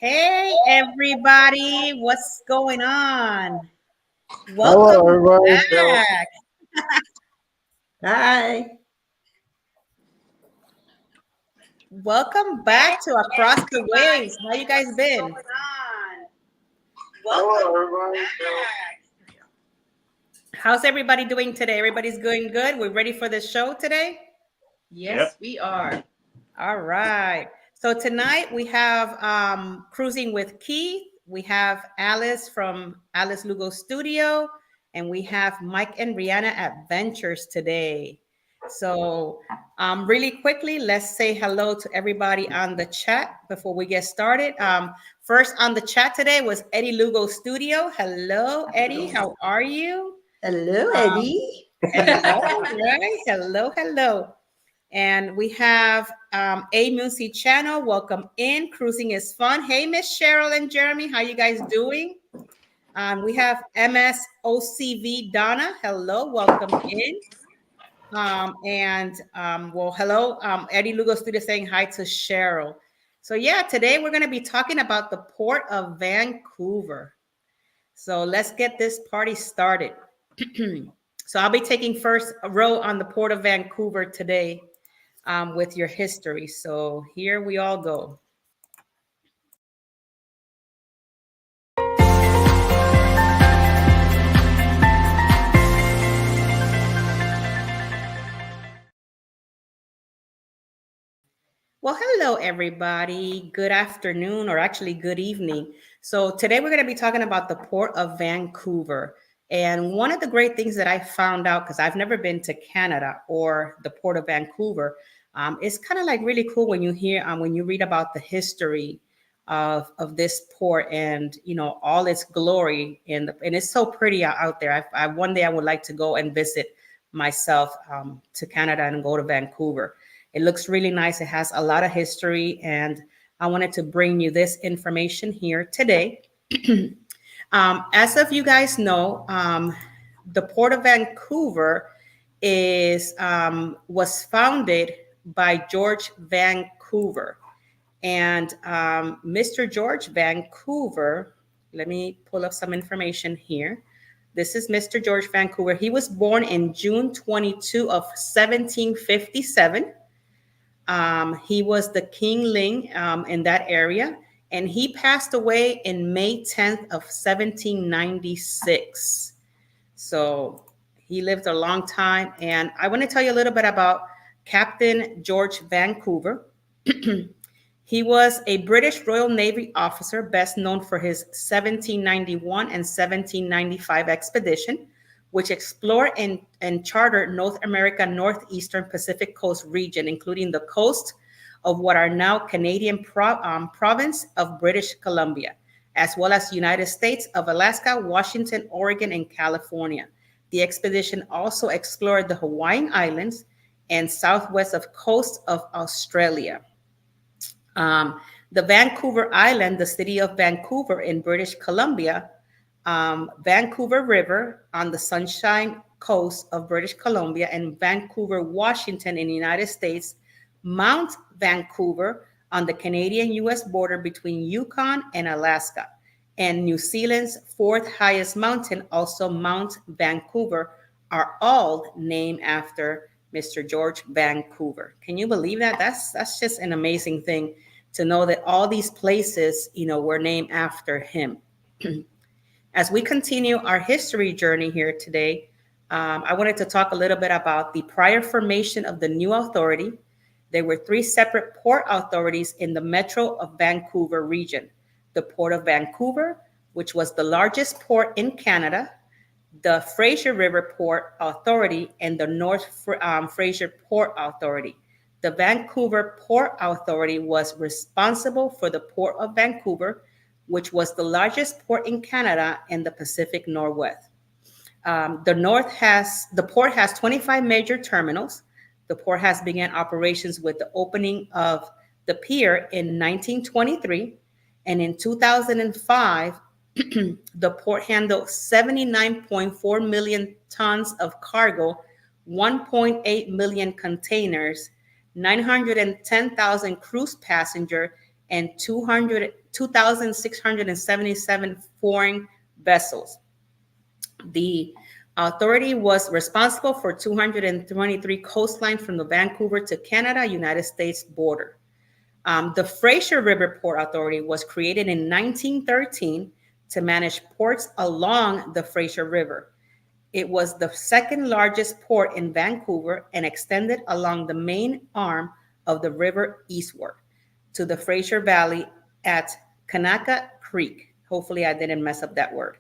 Hey, everybody, what's going on? Hello, Welcome everybody. back. Hi. Welcome back to Across the Waves. How you guys been? Hello, everybody. How's everybody doing today? Everybody's doing good? We're ready for the show today? Yes, we are. All right. So tonight we have Cruising with Keith. We have Alice from Alice Lugo Studio, and we have Mike and Rihanna Adventures today. So really quickly, let's say hello to everybody on the chat before we get started. First on the chat today was Eddie Lugo Studio. Hello, Eddie. How are you? Hello, Um, Eddie. hello, right? Hello, hello. And we have A Music Channel. Welcome in. Cruising is fun. Hey, Miss Cheryl and Jeremy, how you guys doing? We have MSOCV Donna. Hello, welcome in. Hello, Eddie Lugo Studio saying hi to Cheryl. So yeah, today we're going to be talking about the Port of Vancouver. So let's get this party started. So I'll be taking first row on the Port of Vancouver today. With your history. So here we all go. Well, hello, everybody. Good afternoon, or actually good evening. So today we're going to be talking about the Port of Vancouver. And one of the great things that I found out, because I've never been to Canada or the Port of Vancouver, it's kind of like really cool when you hear, when you read about the history of this port and, you know, all its glory. And it's so pretty out there. One day I would like to go and visit myself to Canada and go to Vancouver. It looks really nice. It has a lot of history, and I wanted to bring you this information here today. As of you guys know, the Port of Vancouver is was founded by George Vancouver, and Mr. George Vancouver. Let me pull up some information here. This is Mr. George Vancouver. He was born in June 22 of 1757. He was the King Ling in that area, and he passed away in May 10th of 1796. So he lived a long time, and I want to tell you a little bit about Captain George Vancouver. He was a British Royal Navy officer, best known for his 1791 and 1795 expedition, which explored and chartered North America northeastern Pacific coast region, including the coast of what are now Canadian province of British Columbia, as well as United States of Alaska, Washington, Oregon, and California. The expedition also explored the Hawaiian Islands and southwest of coast of Australia. The Vancouver Island, the city of Vancouver in British Columbia, Vancouver River on the Sunshine Coast of British Columbia, and Vancouver, Washington in the United States, Mount Vancouver on the Canadian-US border between Yukon and Alaska, and New Zealand's fourth highest mountain, also Mount Vancouver, are all named after Mr. George Vancouver. Can you believe that? That's just an amazing thing to know that all these places, you know, were named after him. As we continue our history journey here today, I wanted to talk a little bit about the prior formation of the new authority. There were three separate port authorities in the Metro of Vancouver region: the Port of Vancouver, which was the largest port in Canada, the Fraser River Port Authority, and the North Fraser Port Authority. The Vancouver Port Authority was responsible for the Port of Vancouver, which was the largest port in Canada and the Pacific Northwest. The port has 25 major terminals. The port has began operations with the opening of the pier in 1923, and in 2005, the port handled 79.4 million tons of cargo, 1.8 million containers, 910,000 cruise passengers, and 2,677 foreign vessels. The authority was responsible for 223 coastline from the Vancouver to Canada, United States border. The Fraser River Port Authority was created in 1913 to manage ports along the Fraser River. It was the second largest port in Vancouver and extended along the main arm of the river eastward to the Fraser Valley at Kanaka Creek. Hopefully, I didn't mess up that word.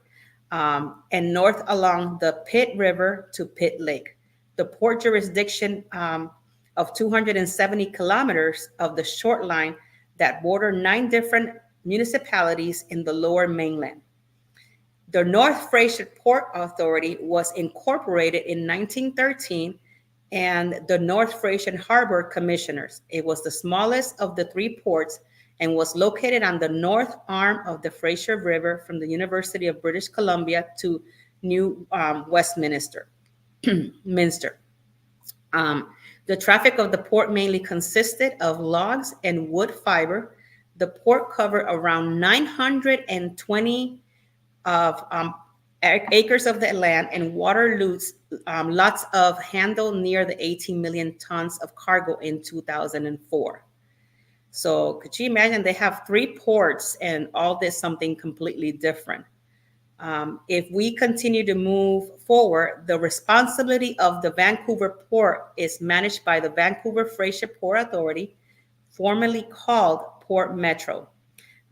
And north along the Pitt River to Pitt Lake. The port jurisdiction of 270 kilometers of the short line that border 9 different municipalities in the lower mainland. The North Fraser Port Authority was incorporated in 1913 and the North Fraser Harbor Commissioners. It was the smallest of the 3 ports and was located on the north arm of the Fraser River from the University of British Columbia to New Westminster. Minster. The traffic of the port mainly consisted of logs and wood fiber. The port covered around 920 of acres of the land and water lots of handle near the 18 million tons of cargo in 2004. So could you imagine they have 3 ports and all this something completely different? If we continue to move forward, the responsibility of the Vancouver port is managed by the Vancouver Fraser Port Authority, formerly called Port Metro.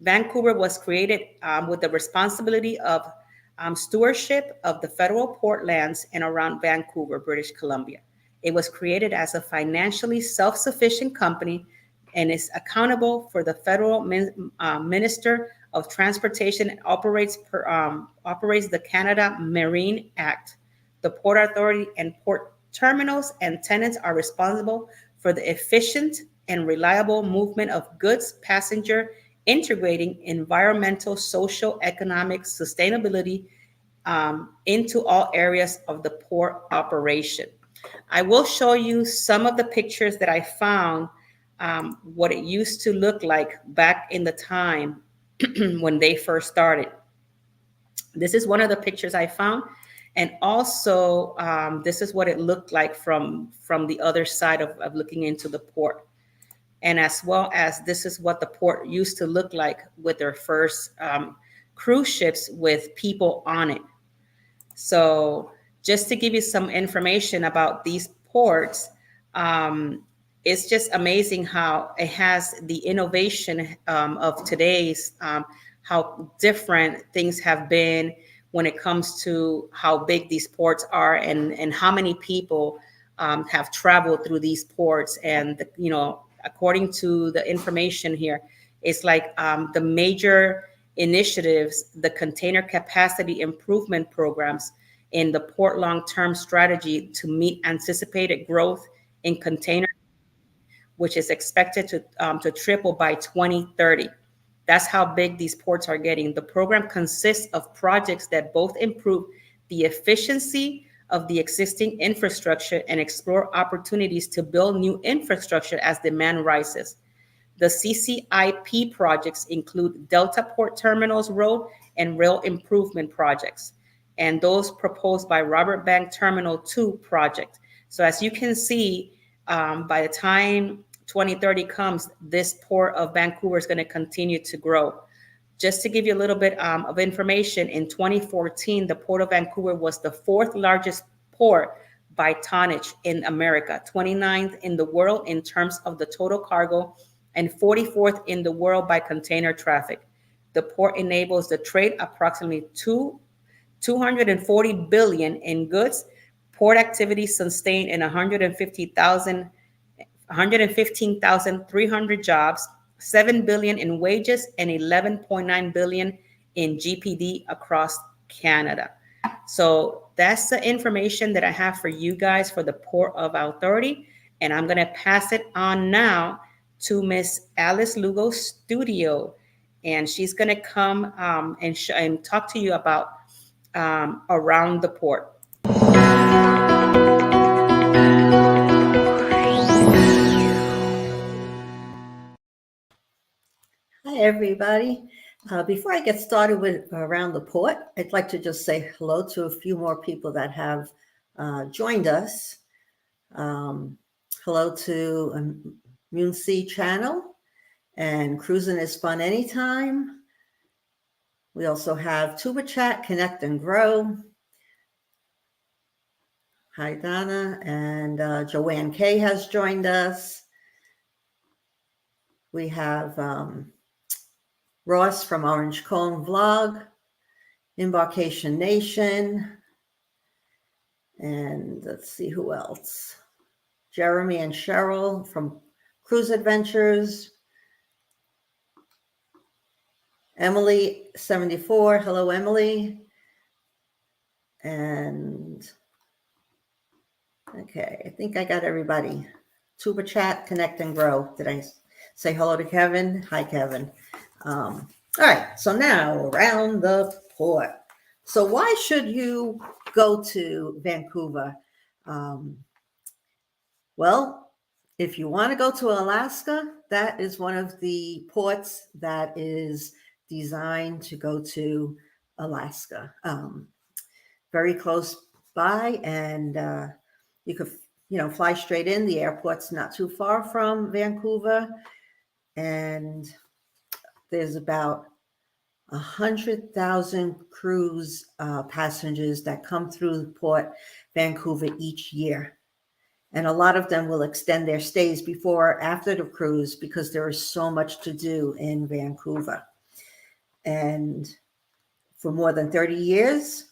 Vancouver was created with the responsibility of stewardship of the federal port lands and around Vancouver, British Columbia. It was created as a financially self-sufficient company and is accountable for the federal Minister of Transportation and operates the Canada Marine Act. The Port Authority and port terminals and tenants are responsible for the efficient and reliable movement of goods, passenger, integrating environmental, social, economic sustainability into all areas of the port operation. I will show you some of the pictures that I found, what it used to look like back in the time when they first started. This is one of the pictures I found. And also, this is what it looked like from the other side of looking into the port. And as well as this is what the port used to look like with their first cruise ships with people on it. So just to give you some information about these ports, it's just amazing how it has the innovation of today's, how different things have been when it comes to how big these ports are and how many people have traveled through these ports. And, you know, according to the information here, it's like the major initiatives, the container capacity improvement programs in the port long-term strategy to meet anticipated growth in container, which is expected to triple by 2030. That's how big these ports are getting. The program consists of projects that both improve the efficiency of the existing infrastructure and explore opportunities to build new infrastructure as demand rises. The CCIP projects include Delta Port Terminals Road and rail improvement projects, and those proposed by Robert Bank Terminal 2 project. So as you can see, by the time 2030 comes, this port of Vancouver is going to continue to grow. Just to give you a little bit of information, in 2014, the Port of Vancouver was the 4th largest port by tonnage in America, 29th in the world in terms of the total cargo, and 44th in the world by container traffic. The port enables the trade approximately 240 billion in goods. Port activity sustained in 115,300 jobs, 7 billion in wages, and 11.9 billion in GPD across Canada. So that's the information that I have for you guys for the Port of Authority. And I'm going to pass it on now to Miss Alice Lugo Studio. And she's going to come and talk to you about around the port. everybody. Before I get started with Around the Port, I'd like to just say hello to a few more people that have joined us. Hello to Moon Sea Channel and Cruising is Fun Anytime. We also have Tuba Chat, Connect and Grow. Hi, Donna. And Joanne Kay has joined us. We have Ross from Orange Cone Vlog, Embarkation Nation. And let's see who else. Jeremy and Cheryl from Cruise Adventures. Emily 74. Hello, Emily. And okay, I think I got everybody. Tuba Chat, Connect and Grow. Did I say hello to Kevin? Hi, Kevin. All right, so now Around the Port. So why should you go to Vancouver? Well, if you want to go to Alaska, that is one of the ports that is designed to go to Alaska. Very close by, and you could, fly straight in. The airport's not too far from Vancouver, and there's about 100,000 cruise passengers that come through Port Vancouver each year. And a lot of them will extend their stays before or after the cruise because there is so much to do in Vancouver. And for more than 30 years,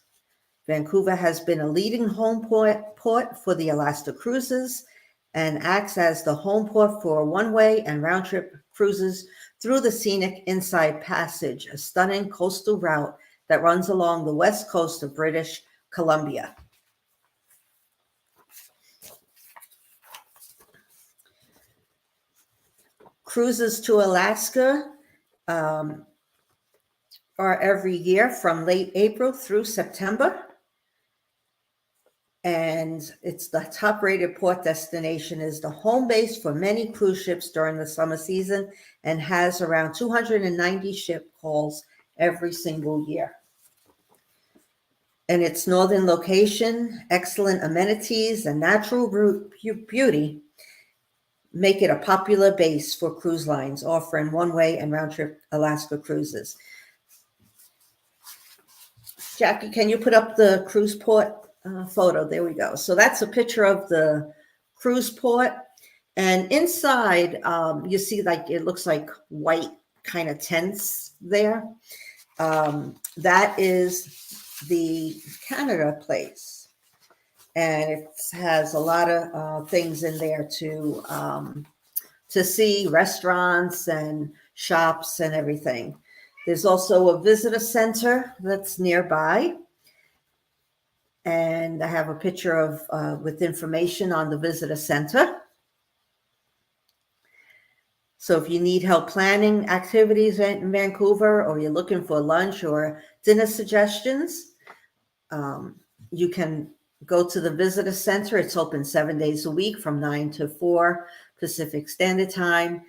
Vancouver has been a leading home port for the Alaska cruises and acts as the home port for one-way and round-trip cruises through the scenic Inside Passage, a stunning coastal route that runs along the west coast of British Columbia. Cruises to Alaska are every year from late April through September. And it's the top-rated port destination, is the home base for many cruise ships during the summer season, and has around 290 ship calls every single year. And its northern location, excellent amenities, and natural beauty make it a popular base for cruise lines offering one-way and round-trip Alaska cruises. Jackie, can you put up the cruise port photo? There we go. So that's a picture of the cruise port. And inside, you see it looks like white kind of tents there. That is the Canada place. And it has a lot of things in there to see, restaurants and shops and everything. There's also a visitor center that's nearby. And I have a picture of with information on the visitor center. So if you need help planning activities in Vancouver, or you're looking for lunch or dinner suggestions, you can go to the visitor center. It's open 7 days a week from 9 to 4 Pacific Standard Time.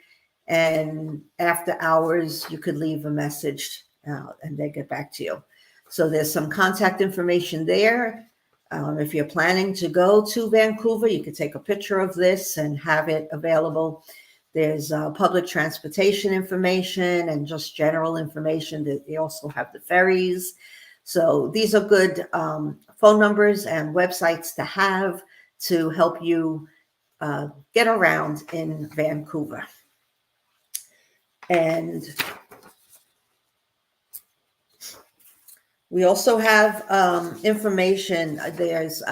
And after hours, you could leave a message and they get back to you. So there's some contact information there. If you're planning to go to Vancouver, you could take a picture of this and have it available. There's public transportation information and just general information. They also have the ferries. So these are good phone numbers and websites to have to help you get around in Vancouver. And we also have information. There's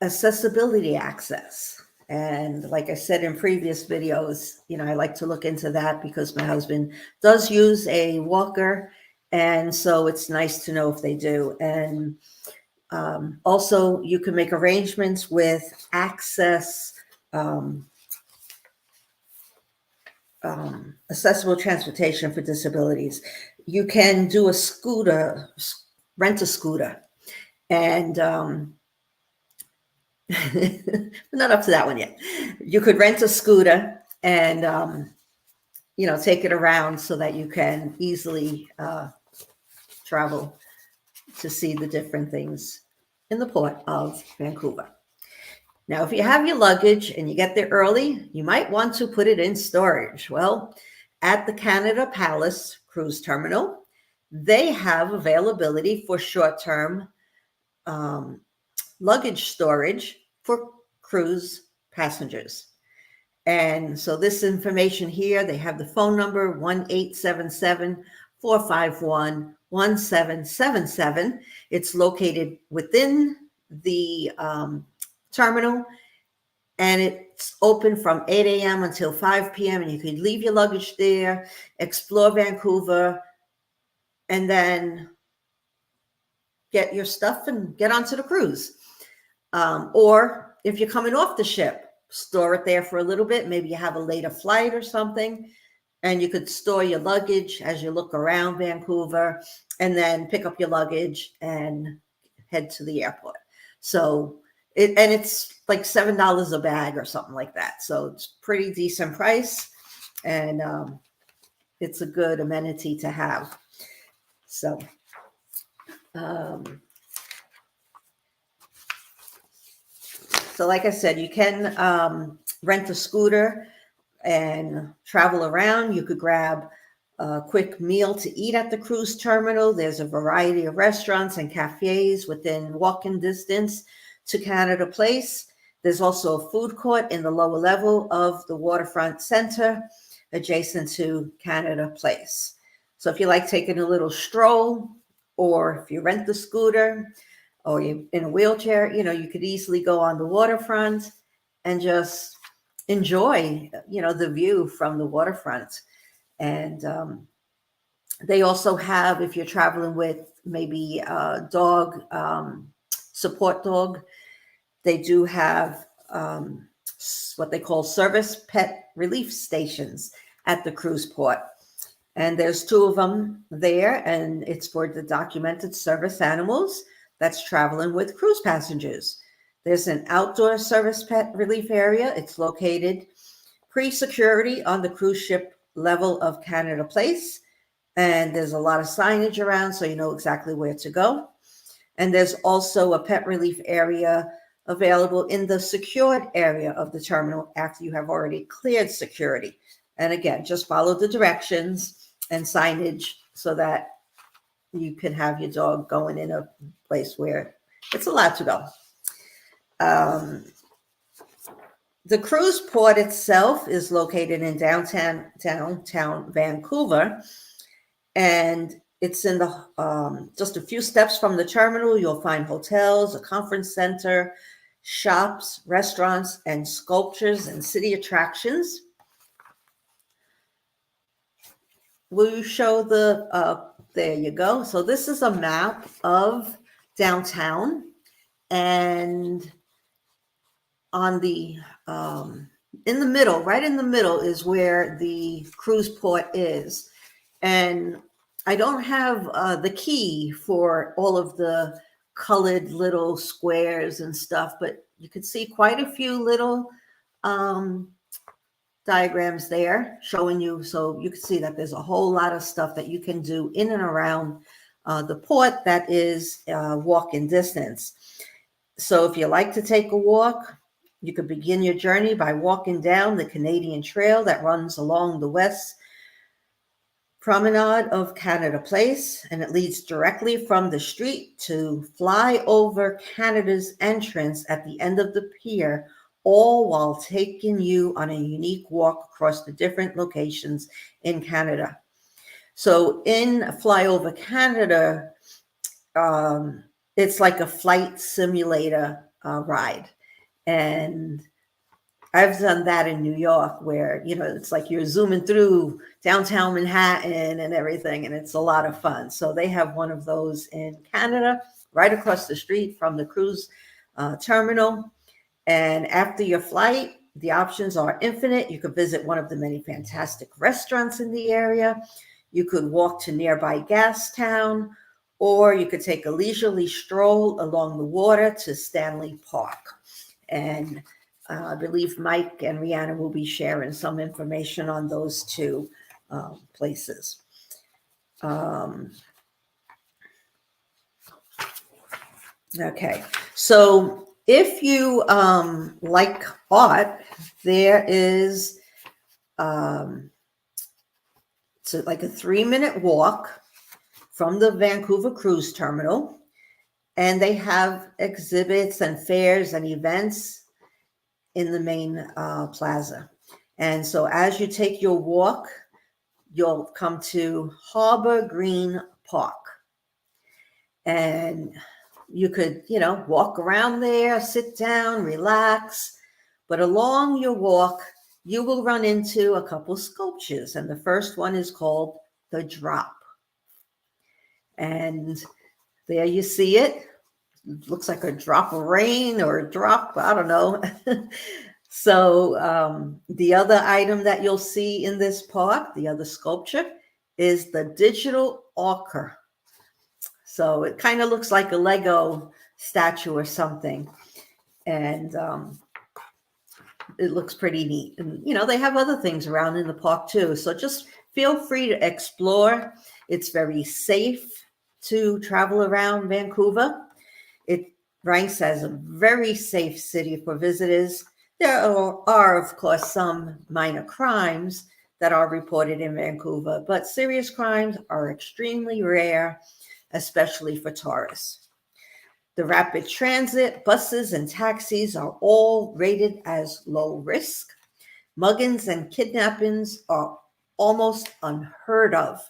accessibility access. And like I said in previous videos, I like to look into that because my husband does use a walker. And so it's nice to know if they do. And also you can make arrangements with access, accessible transportation for disabilities. You can do a scooter, rent a scooter. And we're not up to that one yet. You could rent a scooter and take it around so that you can easily travel to see the different things in the Port of Vancouver. Now, if you have your luggage and you get there early, you might want to put it in storage. Well, at the Canada Palace Cruise Terminal, they have availability for short-term luggage storage for cruise passengers. And so this information here, they have the phone number 1-877-451-1777. It's located within the terminal, and it's open from 8 a.m. until 5 p.m. And you could leave your luggage there, explore Vancouver, and then get your stuff and get onto the cruise. Or if you're coming off the ship, store it there for a little bit. Maybe you have a later flight or something, and you could store your luggage as you look around Vancouver, and then pick up your luggage and head to the airport. So it's like $7 a bag or something like that. So it's pretty decent price, and it's a good amenity to have. So so like I said, you can rent a scooter and travel around. You could grab a quick meal to eat at the cruise terminal. There's a variety of restaurants and cafes within walking distance to Canada Place. There's also a food court in the lower level of the waterfront center adjacent to Canada Place. So if you like taking a little stroll, or if you rent the scooter, or you're in a wheelchair, you could easily go on the waterfront and just enjoy, the view from the waterfront. And they also have, if you're traveling with maybe a dog, support dog, they do have what they call service pet relief stations at the cruise port. And there's 2 of them there, and it's for the documented service animals that's traveling with cruise passengers. There's an outdoor service pet relief area. It's located pre-security on the cruise ship level of Canada Place. And there's a lot of signage around, so you know exactly where to go. And there's also a pet relief area available in the secured area of the terminal after you have already cleared security. And again, just follow the directions and signage so that you can have your dog going in a place where it's allowed to go. The cruise port itself is located in downtown Vancouver, and it's in the just a few steps from the terminal. You'll find hotels, a conference center, shops, restaurants, and sculptures and city attractions. Will you show the there you go. So this is a map of downtown, and on the in the middle, right in the middle, is where the cruise port is. And I don't have the key for all of the colored little squares and stuff, but you could see quite a few little diagrams there showing you, so you can see that there's a whole lot of stuff that you can do in and around the port that is walking distance. So if you like to take a walk, you could begin your journey by walking down the Canadian Trail that runs along the west promenade of Canada Place, and it leads directly from the street to fly over Canada's entrance at the end of the pier, all while taking you on a unique walk across the different locations in Canada. So in Flyover Canada, it's like a flight simulator ride. And I've done that in New York where, it's like you're zooming through downtown Manhattan and everything, and it's a lot of fun. So they have one of those in Canada, right across the street from the cruise terminal. And after your flight, the options are infinite. You could visit one of the many fantastic restaurants in the area. You could walk to nearby Gastown, or you could take a leisurely stroll along the water to Stanley Park. And I believe Mike and Rihanna will be sharing some information on those 2 places. Okay, so if you like art, there is like a 3-minute walk from the Vancouver cruise terminal, and they have exhibits and fairs and events in the main plaza. And so as you take your walk, you'll come to Harbor Green Park. And you could, walk around there, sit down, relax. But along your walk, you will run into a couple sculptures. And the first one is called The Drop. And there you see it. It looks like a drop of rain or a drop, I don't know. So the other item that you'll see in this park, the other sculpture, is the digital ochre. So it kind of looks like a Lego statue or something. And it looks pretty neat. And, they have other things around in the park too. So just feel free to explore. It's very safe to travel around Vancouver. It ranks as a very safe city for visitors. There are, of course, some minor crimes that are reported in Vancouver, but serious crimes are extremely rare, especially for tourists. The rapid transit, buses, and taxis are all rated as low risk. Muggings and kidnappings are almost unheard of,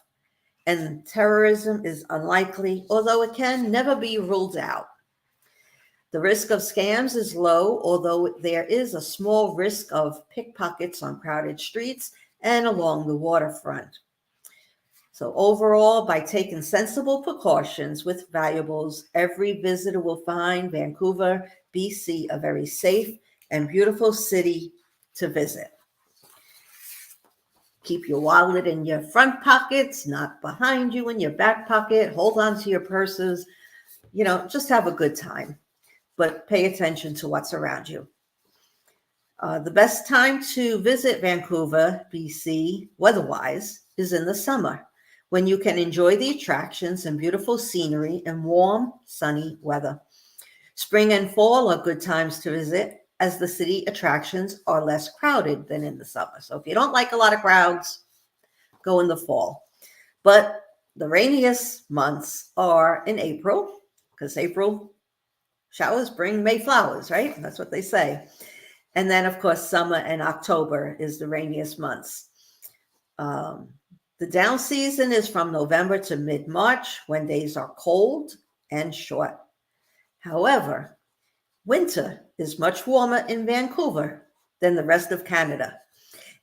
and terrorism is unlikely, although it can never be ruled out. The risk of scams is low, although there is a small risk of pickpockets on crowded streets and along the waterfront. So overall, by taking sensible precautions with valuables, every visitor will find Vancouver, BC, a very safe and beautiful city to visit. Keep your wallet in your front pockets, not behind you in your back pocket. Hold on to your purses. Just have a good time, but pay attention to what's around you. The best time to visit Vancouver, BC, weather-wise, is in the summer, when you can enjoy the attractions and beautiful scenery in warm, sunny weather. Spring and fall are good times to visit, as the city attractions are less crowded than in the summer. So if you don't like a lot of crowds, go in the fall. But the rainiest months are in April, because April showers bring May flowers, right? That's what they say. And then, of course, summer and October is the rainiest months. The down season is from November to mid-March, when days are cold and short. However, winter is much warmer in Vancouver than the rest of Canada,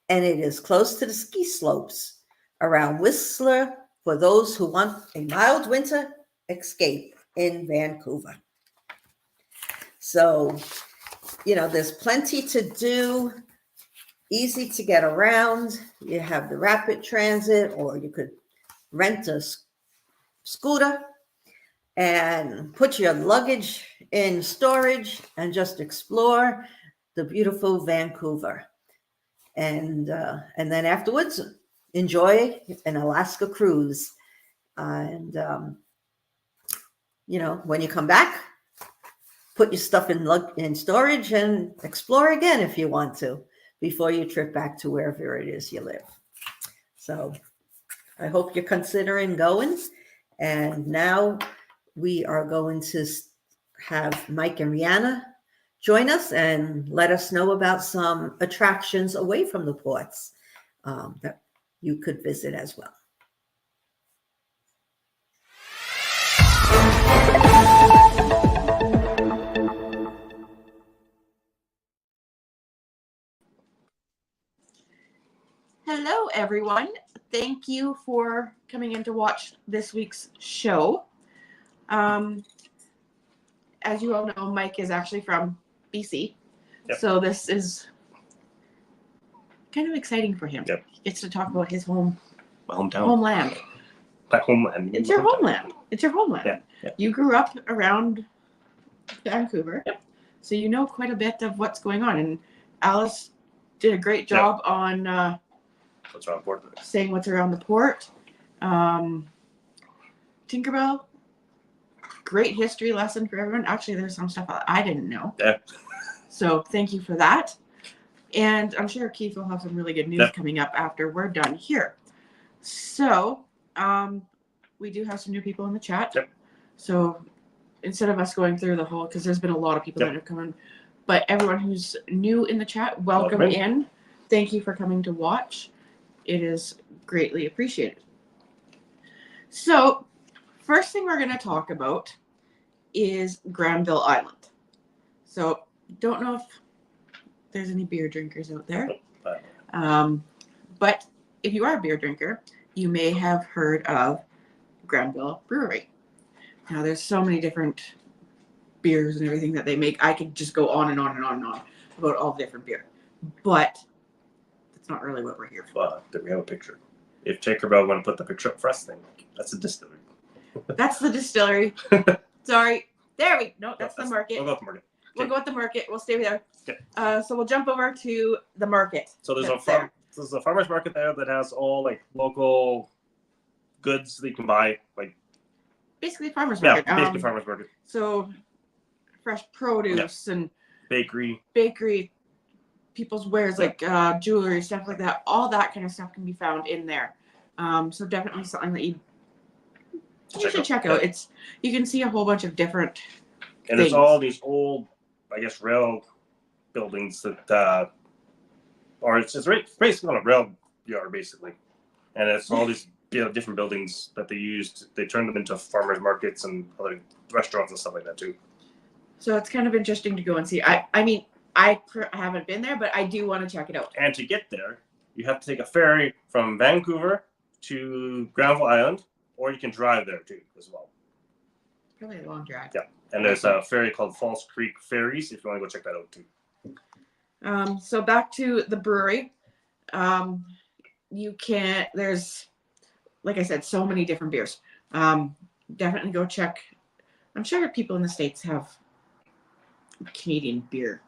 and it is close to the ski slopes around Whistler for those who want a mild winter escape in Vancouver. So, there's plenty to do, easy to get around. You have the rapid transit, or you could rent a scooter and put your luggage in storage and just explore the beautiful Vancouver. And then afterwards, enjoy an Alaska cruise. And, when you come back, put your stuff in storage and explore again if you want to, before you trip back to wherever it is you live. So I hope you're considering going. And now we are going to have Mike and Rihanna join us and let us know about some attractions away from the ports that you could visit as well. Hello, everyone. Thank you for coming in to watch this week's show. As you all know, Mike is actually from BC. Yep. So this is kind of exciting for him. Yep. He gets to talk about his My hometown. homeland. My homeland. It's your homeland. It's your homeland. Yeah. Yeah. You grew up around Vancouver. Yep. So you know quite a bit of what's going on. And Alice did a great job on What's around the port? saying what's around the port. Tinkerbell, great history lesson for everyone. Actually, there's some stuff I didn't know. Yeah. So thank you for that. And I'm sure Keith will have some really good news coming up after we're done here. So we do have some new people in the chat. Yep. So instead of us going through the whole, because there's been a lot of people that have come in, but everyone who's new in the chat, welcome in. Thank you for coming to watch. It is greatly appreciated. So first thing we're going to talk about is Granville Island. So don't know if there's any beer drinkers out there. But if you are a beer drinker, you may have heard of Granville Brewery. Now there's so many different beers and everything that they make. I could just go on and on and on and on about all the different beer. But that's not really what we're here for. But we have a picture. If Tinkerbell want to put the picture up for us, then that's a distillery. That's the distillery. Sorry. There we go. No, that's the market. We'll go with the market. We'll go with the market. We'll stay there. Okay. So we'll jump over to the market. So there's a farmer's market there that has all like local goods that you can buy, like basically farmer's market. Basically farmer's market. So fresh produce and bakery, people's wares like jewelry, stuff like that. All that kind of stuff can be found in there. So definitely something that you should check out. It's you can see a whole bunch of different and things. there's all these old, I guess, rail buildings that or it's basically on a rail yard basically, and it's all these different buildings that they used. They turned them into farmers markets and other restaurants and stuff like that too. So it's kind of interesting to go and see. I mean, I haven't been there, but I do want to check it out. And to get there, you have to take a ferry from Vancouver to Granville Island, or you can drive there too as well. Probably a long drive. Yeah, and there's a ferry called False Creek Ferries if you want to go check that out too. So back to the brewery. There's, like I said, so many different beers. Definitely go check. I'm sure people in the States have Canadian beer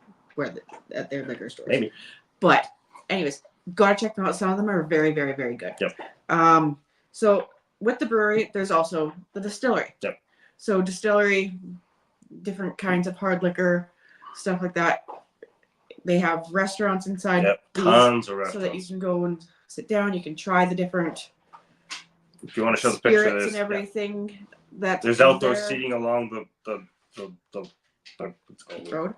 at their liquor stores. Maybe. But anyways, gotta check them out. Some of them are very, very, very good. Yep. So with the brewery, there's also the distillery. Yep. So distillery, different kinds of hard liquor, stuff like that. They have restaurants inside. Yep. Tons of restaurants. So that you can go and sit down. You can try the different if you want to show the picture, spirits and everything. There's outdoor seating along the what's it called? Road.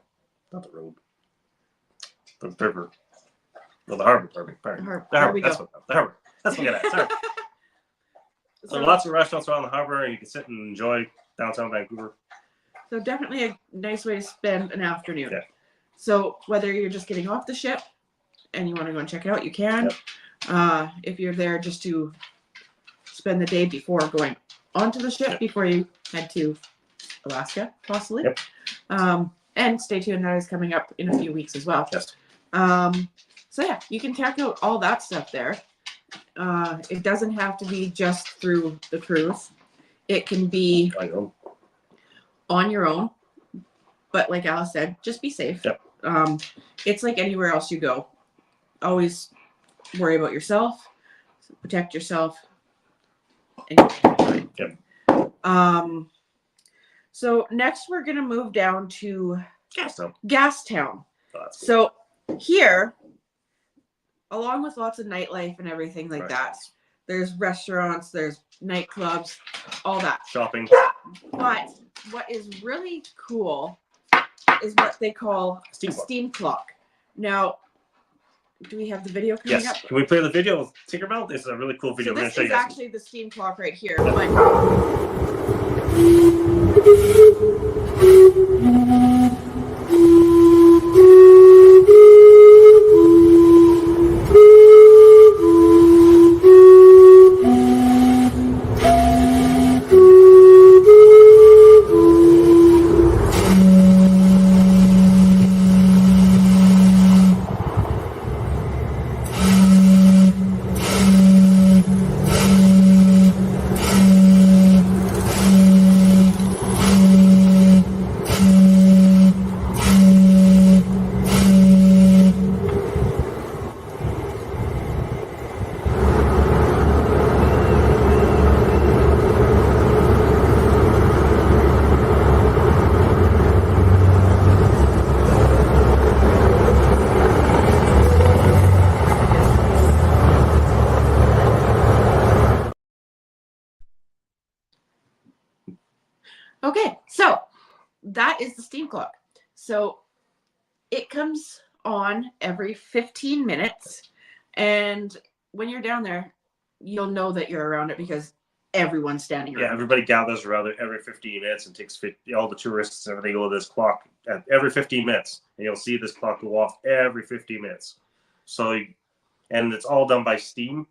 Not the road. The river. No, the harbor. Pardon. The harbor. The harbor. There we That's what. The harbor. That's what I'm getting at. Sorry. So lots of restaurants around the harbor, and you can sit and enjoy downtown Vancouver. So definitely a nice way to spend an afternoon. Yeah. So whether you're just getting off the ship and you want to go and check it out, you can. Yep. If you're there just to spend the day before going onto the ship, before you head to Alaska, possibly. Yep. And stay tuned, that is coming up in a few weeks as well. Yes. So yeah, you can check out all that stuff there. It doesn't have to be just through the cruise. It can be on your own. But like Alice said, just be safe. Yep. It's like anywhere else you go. Always worry about yourself, protect yourself. And Yep. So next we're gonna move down to Gastown. Oh, So here, along with lots of nightlife and everything like that, there's restaurants, there's nightclubs, all that. Shopping. But what is really cool is what they call a steam clock. Now, do we have the video coming up? Yes. Can we play the video with Tinkerbell? This is a really cool video. So this is actually the steam clock right here. Okay, so that is the steam clock. So it comes on every 15 minutes. And when you're down there, you'll know that you're around it because everyone's standing around. Yeah, everybody gathers around it every 15 minutes and takes all the tourists and everything go to this clock at every 15 minutes. And you'll see this clock go off every 15 minutes. So, and it's all done by steam.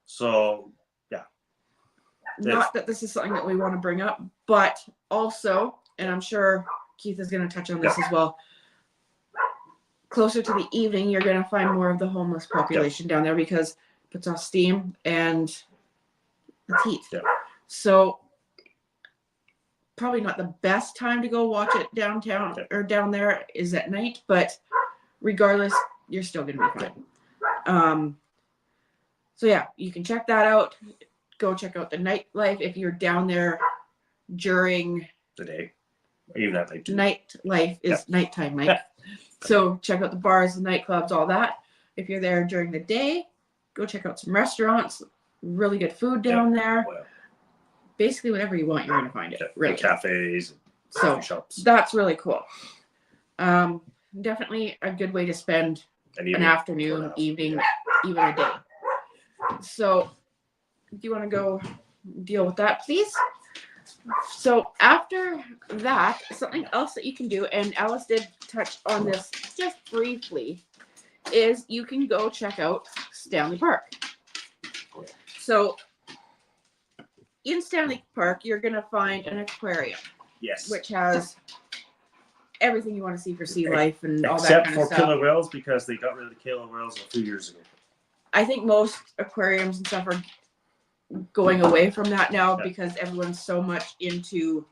So, yeah. Not that this is something that we want to bring up, but also, and I'm sure Keith is going to touch on this as well, closer to the evening, you're going to find more of the homeless population down there because it puts off steam and it's heat. Yeah. So probably not the best time to go watch it downtown or down there is at night, but regardless, you're still going to be fine. So yeah, you can check that out. Go check out the nightlife if you're down there during The day. Even at night. Nightlife is nighttime, Mike. So check out the bars, the nightclubs, all that. If you're there during the day, go check out some restaurants. Really good food down there. Well, Basically, whatever you want, you're going to find it. Really. Cafes, So shops. that's really cool. Definitely a good way to spend an afternoon, evening, even a day. So do you want to go deal with that, please? So after that, something else that you can do, and Alice did touch on this just briefly, is you can go check out Stanley Park. So in Stanley Park, you're going to find an aquarium, Yes. which has everything you want to see for sea life and all that Except kind of for stuff. killer whales, because they got rid of the killer whales a few years ago. I think most aquariums and stuff are going away from that now because everyone's so much into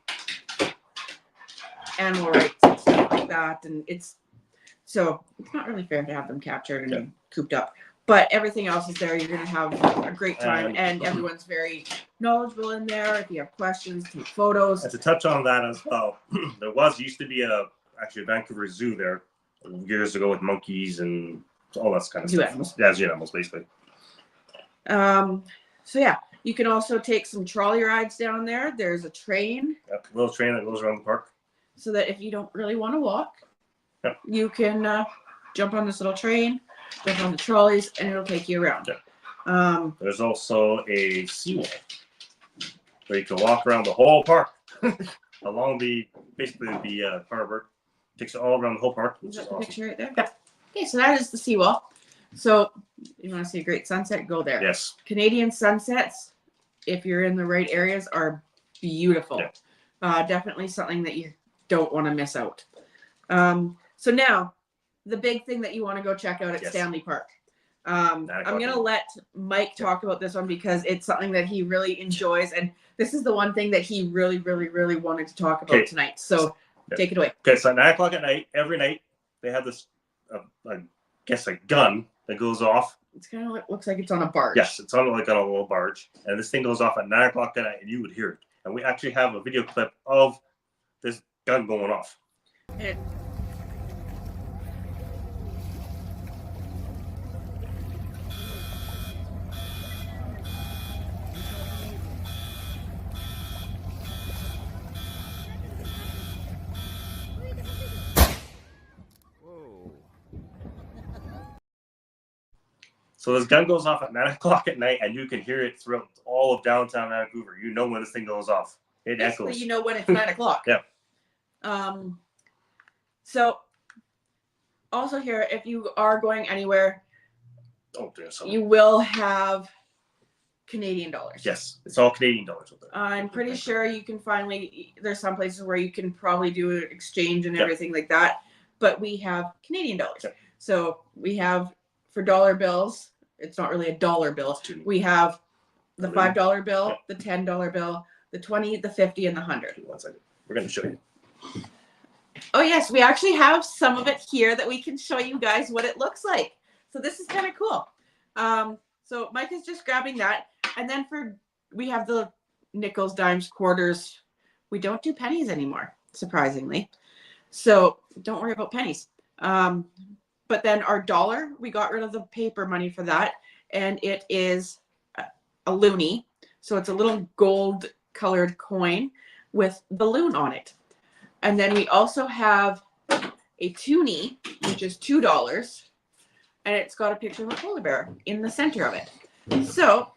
animal rights and stuff like that, and it's not really fair to have them captured and cooped up. But everything else is there. You're going to have a great time, and everyone's very knowledgeable in there. If you have questions, take photos. And to touch on that as well, there used to be a Vancouver Zoo there years ago with monkeys and all that kind of stuff. Animals. Yeah, zoo animals, basically. So yeah, you can also take some trolley rides down there. There's a train. Yep, a little train that goes around the park. So that if you don't really want to walk, you can jump on this little train, jump on the trolleys, and it'll take you around. There's also a seawall where you can walk around the whole park along basically the harbor. Takes you all around the whole park, which Is is that the awesome. picture right there? Yeah. Okay, so that is the seawall. So you want to see a great sunset, go there. Yes. Canadian sunsets, if you're in the right areas, are beautiful. Yeah. Definitely something that you don't want to miss out. So now, the big thing that you want to go check out at Stanley Park. I'm going to let Mike talk about this one because it's something that he really enjoys. And this is the one thing that he really, really, really wanted to talk about tonight. So take it away. Okay, so at 9 o'clock at night, every night, they have this, I guess, a gun that goes off. It's kind of looks like it's on a barge. Yes, it's on a little barge. And this thing goes off at 9 o'clock at night, and you would hear it. And we actually have a video clip of this gun going off. So this gun goes off at 9 o'clock at night, and you can hear it throughout all of downtown Vancouver. You know when this thing goes off. It Basically, echoes. you know when it's 9 o'clock. Yeah. So also here, if you are going anywhere, you will have Canadian dollars. Yes, it's all Canadian dollars with it. I'm pretty sure you can there's some places where you can probably do an exchange and everything like that, but we have Canadian dollars. Yep. So we have for dollar bills, it's not really a dollar bill. We have the $5 bill, the $10 bill, the 20, the 50, and the 100. 1 second. We're going to show you. Oh yes, we actually have some of it here that we can show you guys what it looks like. So this is kind of cool. So Mike is just grabbing that. And then we have the nickels, dimes, quarters. We don't do pennies anymore, surprisingly. So don't worry about pennies. But then our dollar, we got rid of the paper money for that. And it is a loonie. So it's a little gold colored coin. with balloon on it. And then we also have a toonie, which is $2, and it's got a picture of a polar bear in the center of it. So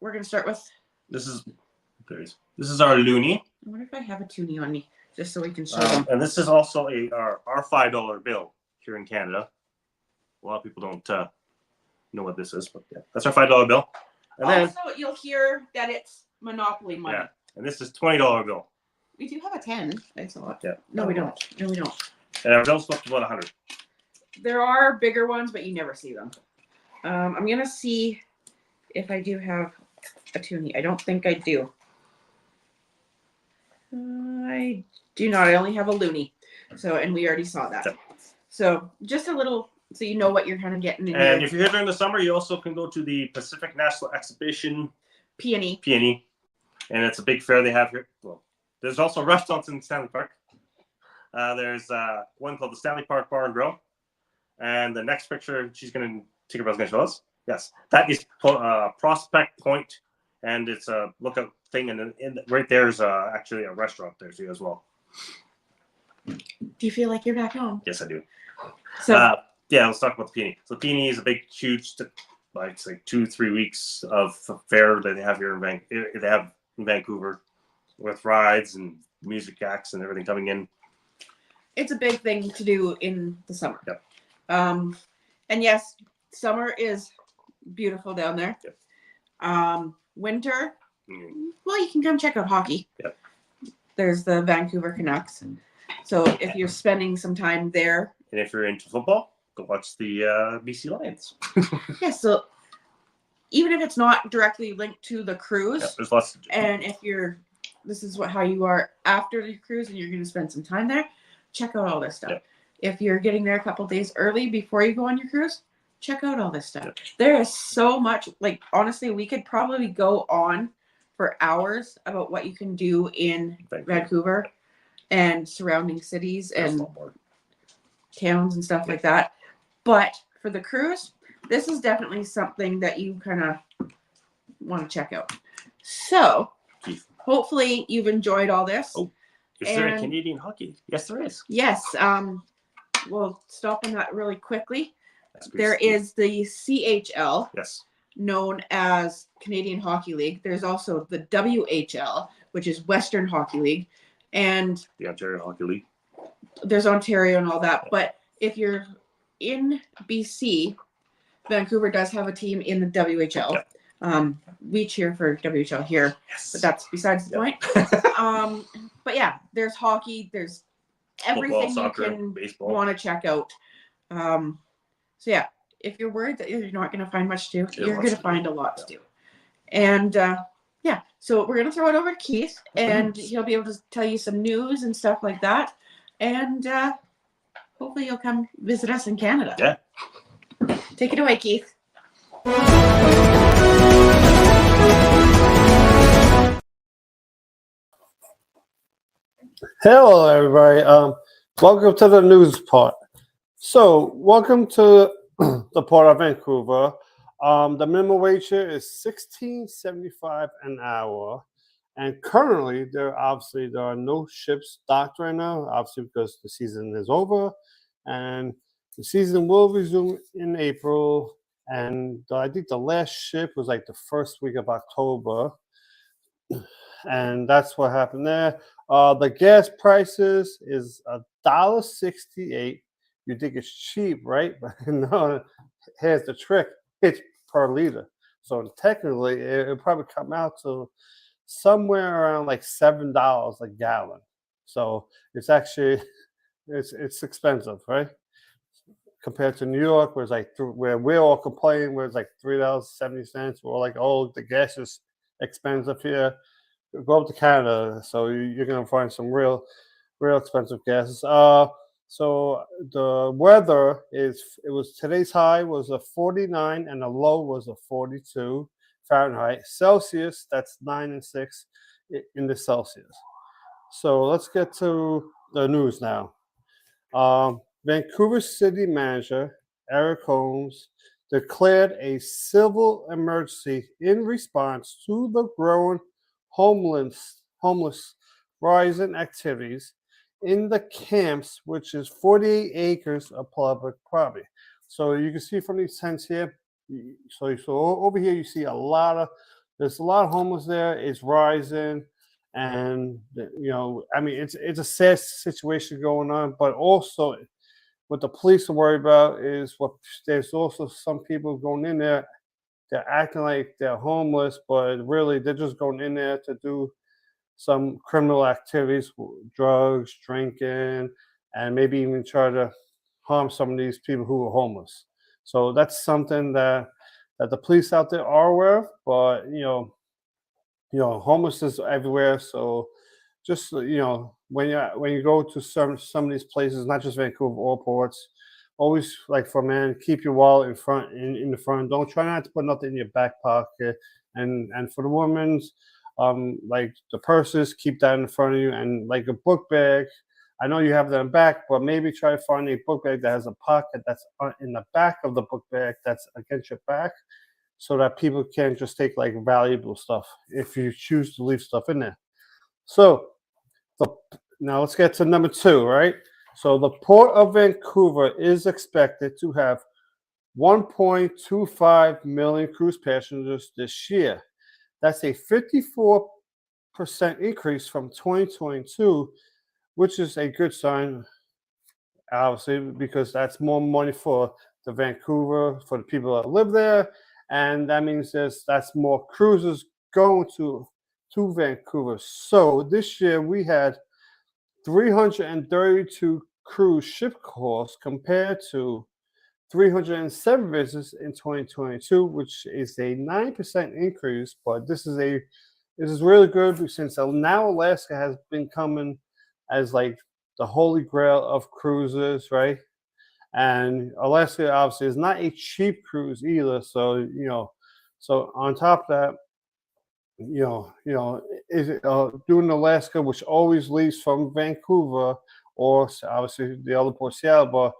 we're gonna start with. This is our loonie. I wonder if I have a toonie on me, just so we can show them. And this is also our $5 bill here in Canada. A lot of people don't know what this is, but yeah, that's our $5 bill. And then Also, you'll hear that it's Monopoly money. yeah, and this is $20 bill. We do have a 10. Thanks a lot. Yeah. No, we don't. No, we don't. And our bill's up to about 100. There are bigger ones, but you never see them. I'm gonna see if I do have a toonie. I don't think I do. I do not. I only have a loonie. So, and we already saw that. Yeah. So, just a little, so you know what you're kind of getting in And your if you're here during the summer, you also can go to the Pacific National Exhibition, peony. PNE, and it's a big fair they have here. Well, there's also restaurants in Stanley Park. There's one called the Stanley Park Bar and Grill, and the next picture Tinkerbell's going to show us. Yes, that is Prospect Point, and it's a lookout thing, and right there is actually a restaurant there too as well. Do you feel like you're back home? Yes, I do. So, yeah, let's talk about the PNE. So the PNE is a big, huge, like it's like 2-3 weeks of fair that they have here in Vancouver, with rides and music acts and everything coming in. it's a big thing to do in the summer. Yep. And yes, summer is beautiful down there. Yep. Winter, Mm. well, you can come check out hockey. Yep. There's the Vancouver Canucks. So if you're spending some time there. And if you're into football, go watch the BC Lions. Yeah, so even if it's not directly linked to the cruise, There's lots to do. and if this is how you are after the cruise and you're going to spend some time there, check out all this stuff. Yep. If you're getting there a couple days early before you go on your cruise, check out all this stuff. Yep. There is so much, like, honestly, we could probably go on for hours about what you can do in Vancouver and surrounding cities and towns and stuff like that. But for the cruise, this is definitely something that you kind of want to check out. So hopefully you've enjoyed all this. Oh, is there a And- Canadian hockey? Yes, there is. Yes. We'll stop on that really quickly. That's good. There is the CHL, Yes. known as Canadian Hockey League. There's also the WHL, which is Western Hockey League. And The Ontario Hockey League. there's Ontario and all that. But if you're in BC, Vancouver does have a team in the WHL. Yep. We cheer for WHL here, Yes. but that's besides the point. But yeah, there's hockey, there's everything Football, soccer, you can baseball. want to check out. So yeah, if you're worried that you're not going to find much to do, There's you're lots going to to find a lot to do. And yeah, so we're going to throw it over to Keith, and he'll be able to tell you some news and stuff like that. And hopefully you'll come visit us in Canada. Yeah. Take it away, Keith. Hello, everybody. Welcome to the news part. So, welcome to the Port of Vancouver. The minimum wage here is $16.75 an hour, and currently there are no ships docked right now, obviously because the season is over, and the season will resume in April. And I think the last ship was like the first week of October, and that's what happened there. The gas prices is $1.68. You think it's cheap, right? But no, here's the trick. It's per liter. So technically, it'll probably come out to somewhere around like $7 a gallon. So it's actually, it's expensive, right? Compared to New York, where it's like, where we're all complaining, where it's like $3.70. We're like, oh, the gas is expensive here. Go up to Canada, so you're gonna find some real expensive gases. So the weather today's high was a 49 and the low was a 42 Fahrenheit. Celsius, that's 9 and 6 in the Celsius. So let's get to the news now. Vancouver City Manager Eric Holmes declared a civil emergency in response to the growing homeless rising activities in the camps, which is 48 acres of public property. So you can see from these tents here. So over here you see there's a lot of homeless there. It's rising, and I mean it's a sad situation going on, but also what the police are worried about is there's also some people going in there. They're acting like they're homeless, but really they're just going in there to do some criminal activities, drugs, drinking, and maybe even try to harm some of these people who are homeless. So that's something that the police out there are aware of. But homeless is everywhere. So just when you go to some of these places, not just Vancouver, all ports, always, like, for men, keep your wallet in the front. Don't try not to put nothing in your back pocket. And for the women's, like the purses, keep that in front of you. And like a book bag, I know you have that in back, but maybe try to find a book bag that has a pocket that's in the back of the book bag that's against your back, so that people can't just take like valuable stuff if you choose to leave stuff in there. So now let's get to number 2, right? So the Port of Vancouver is expected to have 1.25 million cruise passengers this year. That's a 54% increase from 2022, which is a good sign, obviously, because that's more money for the Vancouver, for the people that live there. And that means that's more cruises going to Vancouver. So this year we had 332 cruise ship calls compared to 307 visits in 2022, which is a 9% increase. But this is really good, since now Alaska has been coming as like the holy grail of cruises, right? And Alaska obviously is not a cheap cruise either. So so on top of that, doing Alaska, which always leaves from Vancouver, or obviously the other port, Seattle, but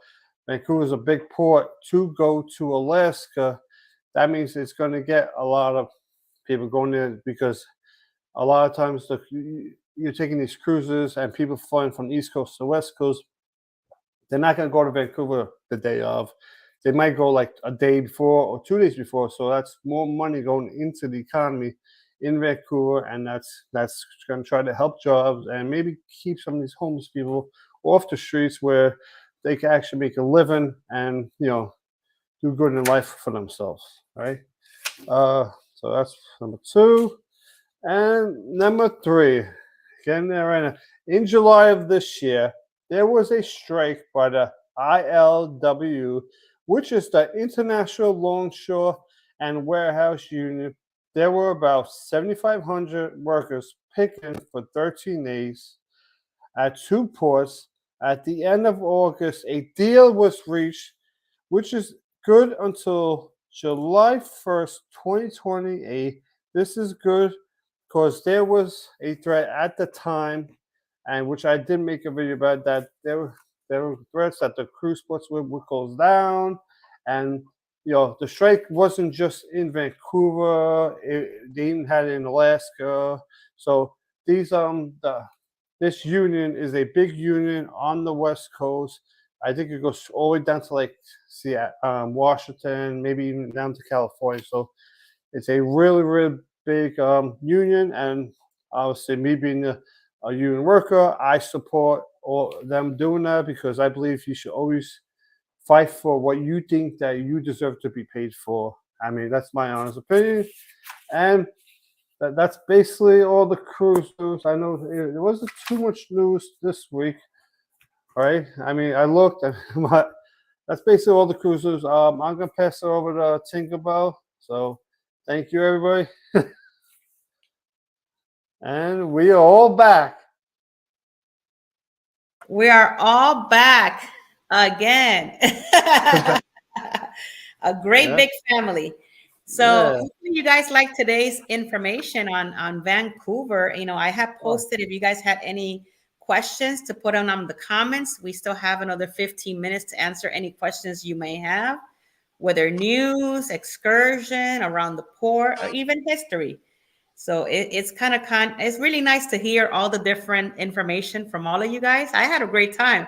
Vancouver is a big port to go to Alaska. That means it's going to get a lot of people going there, because a lot of times you're taking these cruises and people flying from the East Coast to the West Coast. They're not going to go to Vancouver the day of. They might go like a day before or 2 days before. So that's more money going into the economy in Vancouver, and that's going to try to help jobs and maybe keep some of these homeless people off the streets, where they can actually make a living and do good in life for themselves, right? So that's number 2. And number 3, getting there right now. In July of this year, there was a strike by the ILW, which is the International Longshore and Warehouse Union. There were about 7,500 workers picketing for 13 days at 2 ports. At the end of August, a deal was reached, which is good until July 1st, 2028. This is good because there was a threat at the time, and which I did make a video about, that there were threats that the cruise ports would close down. And the strike wasn't just in Vancouver; they even had it in Alaska. So this union is a big union on the West Coast. I think it goes all the way down to like Washington, maybe even down to California. So it's a really, really big union. And obviously, me being a union worker, I support them doing that, because I believe you should always fight for what you think that you deserve to be paid for. I mean, that's my honest opinion. And that's basically all the cruise news. I know there wasn't too much news this week, right? I mean, I looked, but that's basically all the cruise news. I'm gonna pass it over to Tinkerbell. So thank you, everybody. And we are all back. We are all back again. A great big family. So hopefully you guys like today's information on Vancouver. I have posted, if you guys had any questions, to put on the comments. We still have another 15 minutes to answer any questions you may have, whether news, excursion, around the port, or even history. So it's it's really nice to hear all the different information from all of you guys. I had a great time.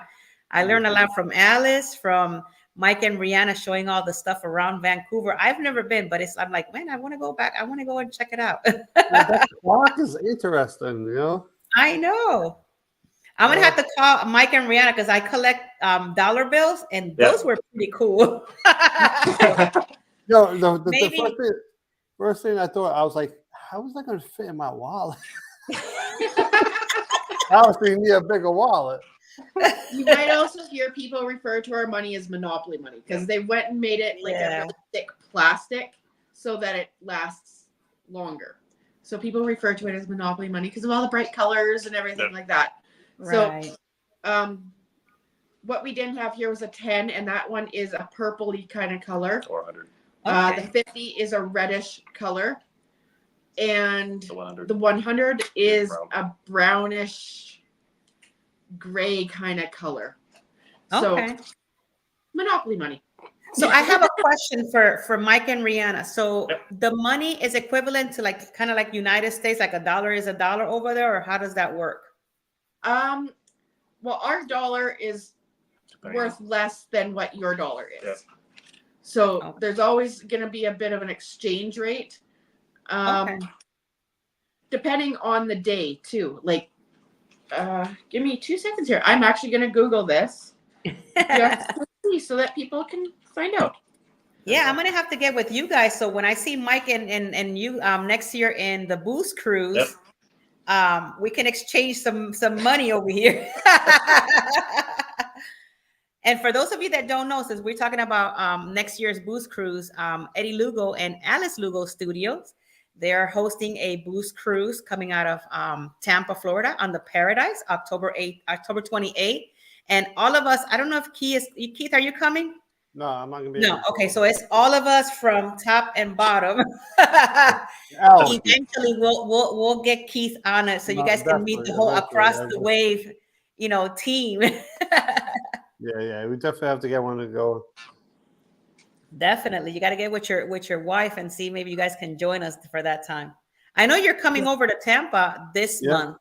I learned a lot from Alice, from Mike and Rihanna, showing all the stuff around Vancouver. I've never been, but I'm like, man, I want to go back. I want to go and check it out. That park is interesting, you know. I know. I'm gonna have to call Mike and Rihanna because I collect dollar bills, and those were pretty cool. No, the Maybe. first thing I thought, I was like, how is that going to fit in my wallet? Obviously, you need a bigger wallet. You might also hear people refer to our money as Monopoly money because they went and made it like a really thick plastic so that it lasts longer. So people refer to it as Monopoly money because of all the bright colors and everything like that. Right. So, what we didn't have here was a 10, and that one is a purpley kind of color. Or 100. Okay. The 50 is a reddish color, and The 100 is brown. a brownish gray kind of color. Okay. So, Monopoly money. So I have a question for Mike and Rihanna. So the money is equivalent to like kind of like United States, like $1 is $1 over there, or how does that work? Well, our dollar is worth less than what your dollar is. Yeah. So there's always going to be a bit of an exchange rate. Depending on the day too. Like, give me 2 seconds here. I'm actually going to Google this just to see so that people can find out. Yeah, I'm gonna have to get with you guys. So when I see Mike and you next year in the Boost Cruise, we can exchange some money over here. And for those of you that don't know, since we're talking about next year's Boost Cruise, Eddie Lugo and Alice Lugo Studios, they're hosting a Boost Cruise coming out of Tampa, Florida, on the Paradise, October 28th. And all of us, I don't know if Keith, are you coming? No, I'm not going to be. No, okay, so it's all of us from top and bottom. Eventually, we'll get Keith on it so you guys can meet the whole across the wave, team. Yeah, we definitely have to get one to go. Definitely, you got to get with your wife and see maybe you guys can join us for that time. I know you're coming over to Tampa this month.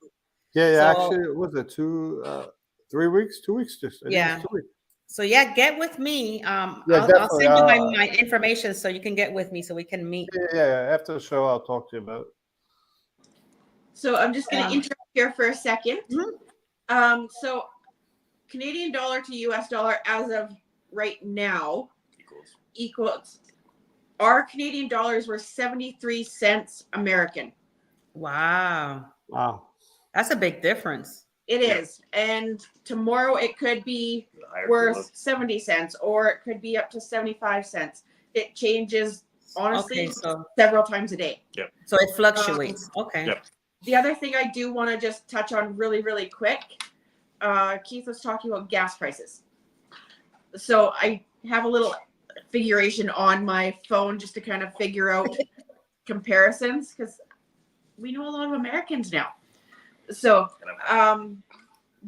Yeah. So, actually, was it 3 weeks? 2 weeks? Just 2 weeks. So get with me. I'll send you my information so you can get with me so we can meet. Yeah. After the show, I'll talk to you about it. So I'm just going to interrupt here for a second. Mm-hmm. So Canadian dollar to US dollar as of right now equals our Canadian dollars were 73 cents American. Wow. That's a big difference. It is. And tomorrow it could be worth 70 cents or it could be up to 75 cents. It changes, honestly, several times a day. Yep. So it fluctuates. Okay. Yep. The other thing I do want to just touch on really, really quick, Keith was talking about gas prices. So I have a little figuration on my phone just to kind of figure out comparisons because we know a lot of Americans now. So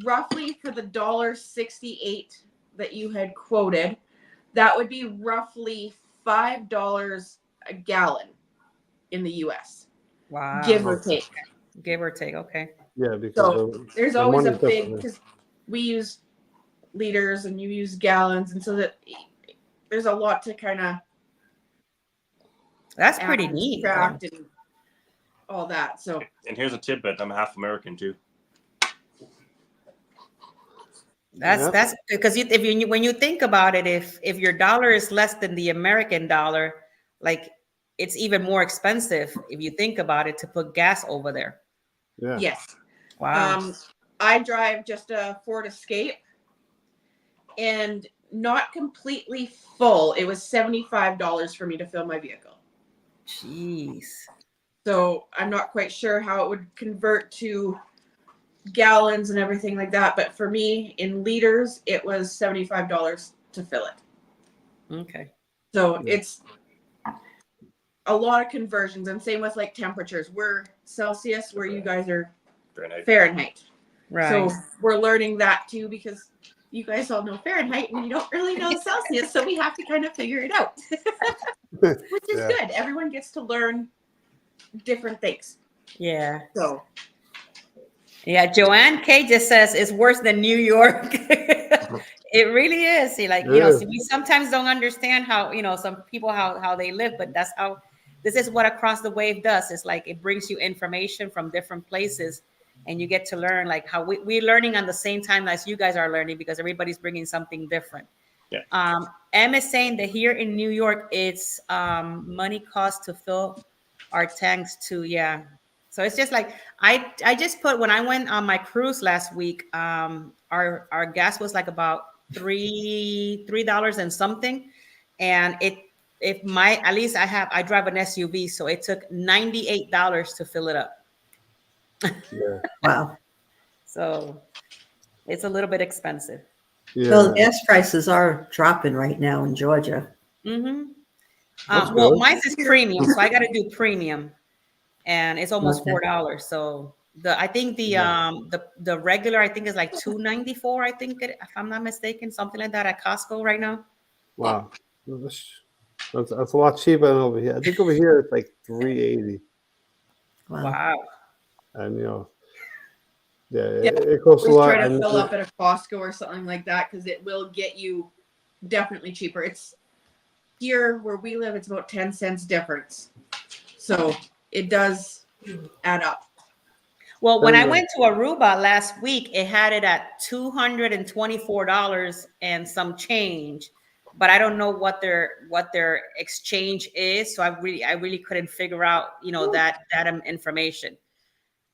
roughly for the $1.68 that you had quoted, that would be roughly $5 a gallon in the US. Wow. Give or take. Okay. Yeah, because there's always a big, because we use liters and you use gallons, and so that there's a lot to kind of. That's pretty neat. And all that. So. And here's a tidbit: I'm half American too. That's because when you think about it, if your dollar is less than the American dollar, like it's even more expensive if you think about it to put gas over there. Yeah. Yes. Wow. I drive just a Ford Escape, and not completely full. It was $75 for me to fill my vehicle. Jeez. So I'm not quite sure how it would convert to gallons and everything like that. But for me, in liters, it was $75 to fill it. Okay. So it's a lot of conversions. And same with like temperatures. We're Celsius, where you guys are Fahrenheit. Right. So we're learning that too, because you guys all know Fahrenheit and you don't really know Celsius. So we have to kind of figure it out, which is good. Everyone gets to learn different things. Yeah. So Yeah, Joanne K just says it's worse than New York. It really is. See, like, Yeah. see, we sometimes don't understand how, some people how they live, but that's how this is what Across the Wave does. It's like it brings you information from different places and you get to learn like how we're learning on the same time as you guys are learning because everybody's bringing something different. Yeah. Em is saying that here in New York, it's money cost to fill our tanks too. Yeah. So it's just like I just put when I went on my cruise last week, our gas was like about $3 and something, and if my at least I drive an SUV, so it took $98 to fill it up. Yeah. Wow. So it's a little bit expensive. Well, Yeah. gas prices are dropping right now in Georgia. Mm-hmm. That's Well, good. mine is premium, so I got to do premium, and it's almost Okay. $4. So I think the regular I think is like $2.94. I think if I'm not mistaken, something like that at Costco right now. Wow. That's a lot cheaper than over here. I think over here it's like $3.80. Wow. Wow. And yeah, Yeah, it costs a always lot. try to And fill up at a Costco or something like that because it will get you definitely cheaper. It's here where we live, it's about 10 cents difference. So it does add up. Well, when I Yeah. went to Aruba last week, it had it at $224 and some change, but I don't know what their exchange is. So I really couldn't figure out, that information.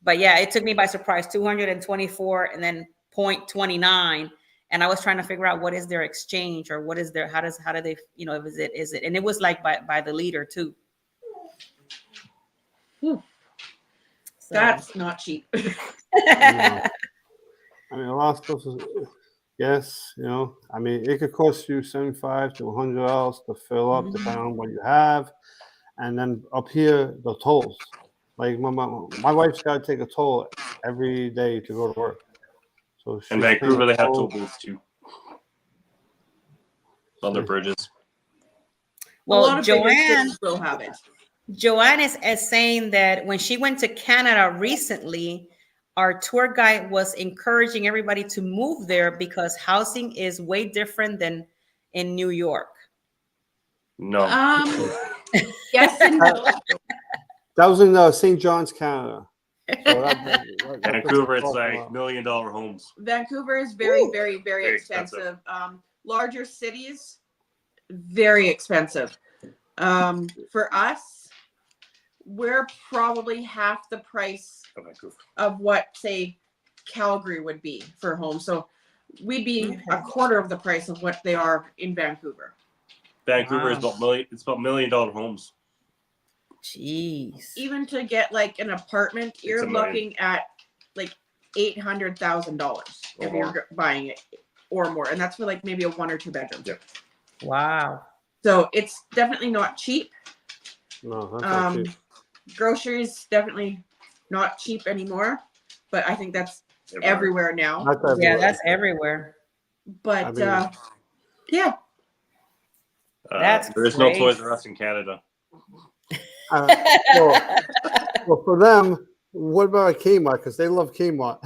But yeah, it took me by surprise, 224 and then 0.29. And I was trying to figure out what is their exchange or what is their, how do they, is it, and it was like by the liter too. Whew. So. That's not cheap. I mean, a lot of stuff is, yes, I mean, it could cost you $75 to $100 to fill up, depending on what you have. And then up here, the tolls. Like my wife's got to take a toll every day to go to work. So In she's paying Vancouver, they have toll. toll booths too. Other bridges. A Well, lot of bigger Joanne cities will have it. Joanne is saying that when she went to Canada recently, our tour guide was encouraging everybody to move there because housing is way different than in New York. No. Yes and no. That was in St. John's, Canada. So that's Vancouver, it's what like I'm $1 million homes. Vancouver is very, very, very Very expensive. Larger cities, very expensive. For us, we're probably half the price Of Vancouver. of what, say, Calgary would be for a home. So we'd be Okay. a quarter of the price of what they are in Vancouver. Vancouver is Wow. it's about $1 million homes. Jeez. Even to get like an apartment, you're $1 million. looking at like $800,000 if you're buying it or more, and that's for like maybe a 1 or 2 bedroom. Yep. Wow. So it's definitely not cheap. No, that's not cheap. Groceries definitely not cheap anymore, but I think that's everywhere now. That's Yeah, everywhere. that's everywhere. But I mean- yeah, That's There is no crazy. Toys R Us in Canada. Well, for them, what about a Kmart? Because they love Kmart.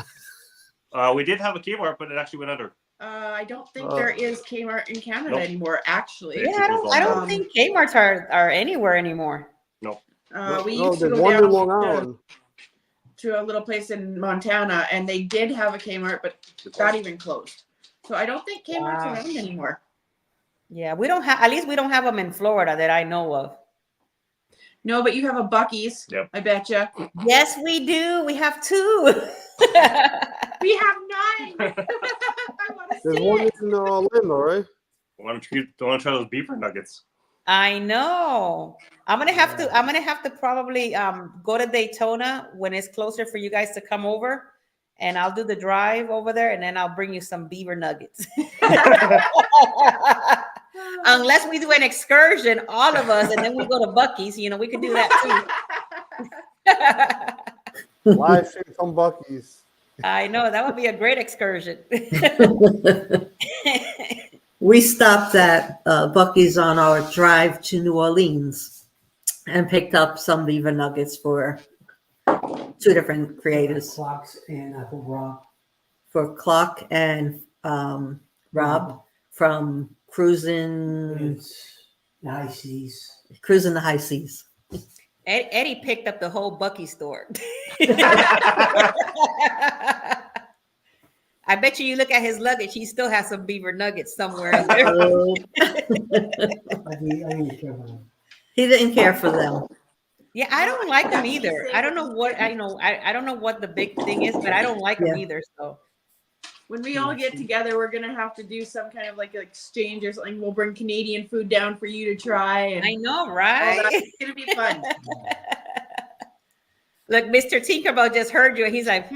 We did have a Kmart, but it actually went under. I don't think there is Kmart in Canada anymore. Actually, Yeah, I don't think Kmart's are anywhere anymore. we used to there's go one in down Long Island. to a little place in Montana, and they did have a Kmart, but that even closed. So I don't think Kmart's Wow. around anymore. Yeah, we don't have. At least we don't have them in Florida that I know of. No, but you have a Buc-ee's. Yep. I betcha. Yes, we do. We have 2. We have 9. I want to There's see one it. in Orlando, right? Want to try those beaver nuggets? I know. I'm gonna have to probably go to Daytona when it's closer for you guys to come over, and I'll do the drive over there, and then I'll bring you some beaver nuggets. Unless we do an excursion, all of us, and then we go to Buc-ee's. We could do that too. Live stream from Buc-ee's. I know that would be a great excursion. We stopped at Buc-ee's on our drive to New Orleans and picked up some beaver nuggets for Two different creators Clocks and I think Rob. for Clock and Rob from Cruising It's the high seas. the High Seas. Eddie picked up the whole Bucky store. I bet you look at his luggage, he still has some beaver nuggets somewhere in there. I didn't care about them. He didn't care for them. Yeah, I don't like them either. I don't know what I don't know what the big thing is, but I don't like them Yeah. either. So When we all get together, we're gonna have to do some kind of like exchange or something. We'll bring Canadian food down for you to try, and I know, all right? that. It's gonna be fun. Look, Mr. Tinkerbell just heard you, and he's like,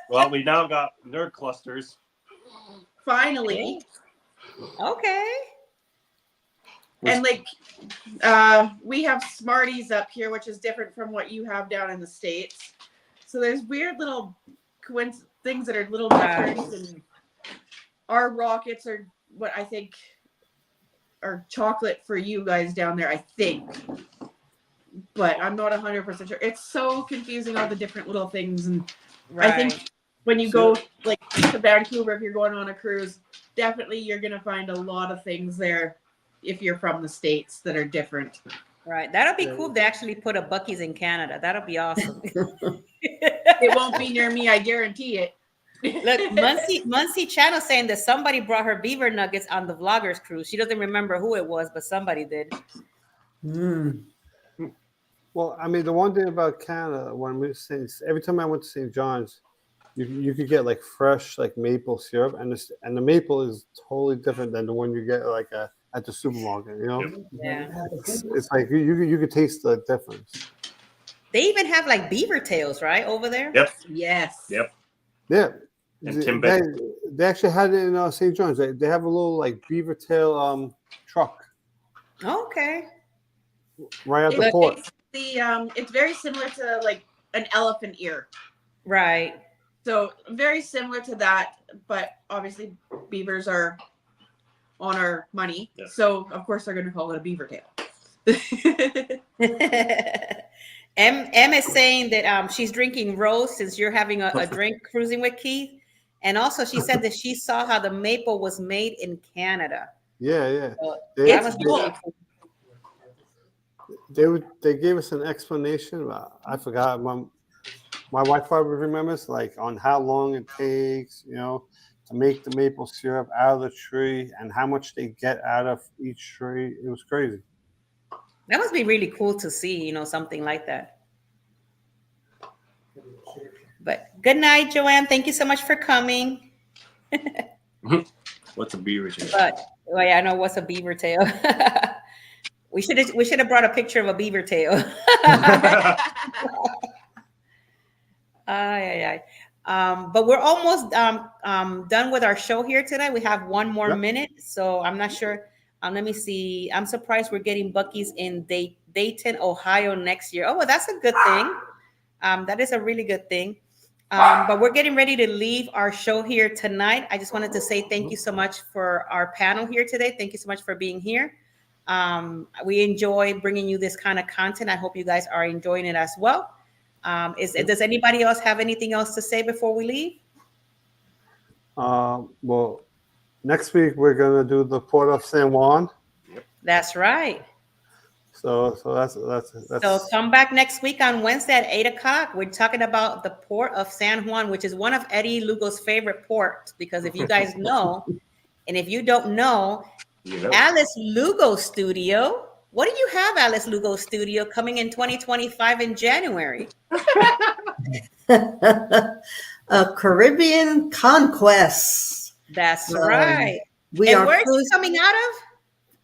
Well, we now got nerd clusters. Finally, Okay. and like we have Smarties up here, which is different from what you have down in the States. So there's weird little things that are little different, and our rockets are what I think are chocolate for you guys down there, I think. But I'm not 100% sure. It's so confusing, all the different little things, and Right. I think when you go like to Vancouver, if you're going on a cruise, definitely you're gonna find a lot of things there if you're from the States that are different. Right. That'll be cool if they actually put a Buc-ee's in Canada. That'll be awesome. It won't be near me, I guarantee it. Look, Muncie Channel saying that somebody brought her beaver nuggets on the vloggers cruise. She doesn't remember who it was, but somebody did. Mm. Well, I mean, the one thing about Canada, when we every time I went to St. John's, you could get like fresh like maple syrup, and the maple is totally different than the one you get like at the supermarket. You know, Yeah. it's like you could taste the difference. They even have like beaver tails, right, over there? Yep. Yes. Yep. Yeah, And Timbit. they actually had it in St. John's. They have a little like beaver tail truck Okay. right at the port. It's very similar to like an elephant ear. Right. So very similar to that, but obviously beavers are on our money. Yeah. So of course they're gonna call it a beaver tail. M is saying that she's drinking rose since you're having a drink cruising with Keith. And also she said that she saw how the maple was made in Canada. Yeah. So They, that must be really cool. they gave us an explanation. I forgot. My wife probably remembers, like on how long it takes, to make the maple syrup out of the tree and how much they get out of each tree. It was crazy. That must be really cool to see, something like that. But good night, Joanne. Thank you so much for coming. What's a beaver tail? But well, yeah, I know what's a beaver tail. We should have brought a picture of a beaver tail. But we're almost done with our show here today. We have one more minute, so I'm not sure. Let me see. I'm surprised we're getting Buc-ee's in Dayton, Ohio next year. Oh, well, that's a good thing. That is a really good thing. But we're getting ready to leave our show here tonight. I just wanted to say thank you so much for our panel here today. Thank you so much for being here. We enjoy bringing you this kind of content. I hope you guys are enjoying it as well. Does anybody else have anything else to say before we leave? Well, next week we're gonna do the Port of San Juan. That's right. So that's. So come back next week on Wednesday at 8:00. We're talking about the Port of San Juan, which is one of Eddie Lugo's favorite ports. Because if you guys know, and if you don't know, Alice Lugo Studio. What do you have, Alice Lugo Studio, coming in 2025 in January? A Caribbean Conquest. That's right. Where's it coming out of?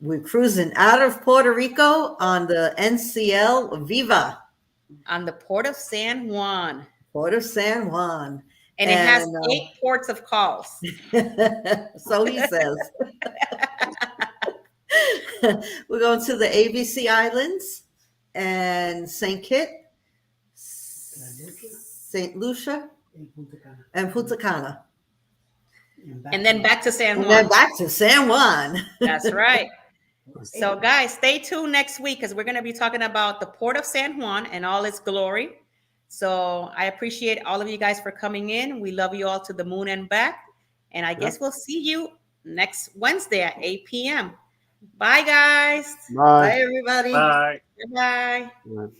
We're cruising out of Puerto Rico on the NCL Viva. On the Port of San Juan. Port of San Juan. And it has 8 ports of calls. So he says. We're going to the ABC Islands and St. Kitts, St. Lucia, and Punta Cana. And then back to San Juan. And then back to San Juan. That's right. So, guys, stay tuned next week because we're going to be talking about the Port of San Juan and all its glory. So, I appreciate all of you guys for coming in. We love you all to the moon and back. And I guess we'll see you next Wednesday at 8 p.m. Bye, guys. Bye, Bye. everybody. Bye. Bye. Bye.